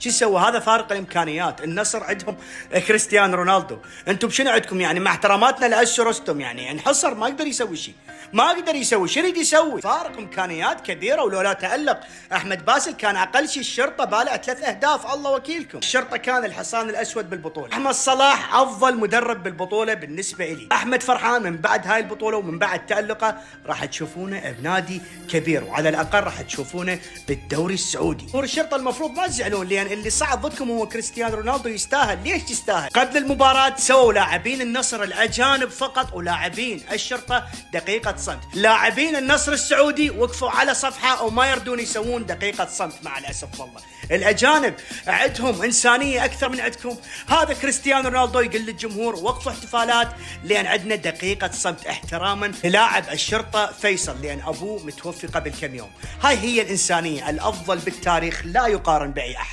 شو سوى؟ هذا فارق الامكانيات. النصر عندهم كريستيانو رونالدو، انتم بشنو عندكم؟ يعني مع احتراماتنا لأسو رستم يعني انحصر، ما يقدر يسوي شيء، ما يقدر يسوي. شو يريد يسوي؟ فارق امكانيات كبيره. ولولا تألق احمد باسل كان اقل شيء الشرطه بالع 3 أهداف. الله وكيلكم. الشرطه كان الحصان الاسود بالبطوله. احمد صلاح افضل مدرب بالبطوله بالنسبه لي. احمد فرحان من بعد هاي البطوله ومن بعد تألقه راح تشوفونه بنادي كبير، وعلى الاقل راح تشوفونه بالدوري السعودي. جمهور الشرطه المفروض ما تزعلون، لان اللي صعد ضدكم هو كريستيانو رونالدو. يستاهل. ليش يستاهل؟ قبل المباراه سووا لاعبين النصر الاجانب فقط ولاعبين الشرطه دقيقه صمت. لاعبين النصر السعودي وقفوا على صفحه وما يردون يسوون دقيقه صمت. مع الاسف والله الاجانب عندهم انسانيه اكثر من عندكم. هذا كريستيانو رونالدو يقول للجمهور وقفوا احتفالات لان عندنا دقيقه صمت احتراما للاعب الشرطه فيصل، لان ابوه متوفي قبل كم يوم. هاي هي الانسانيه الافضل بالتاريخ، لا يقارن باي احد.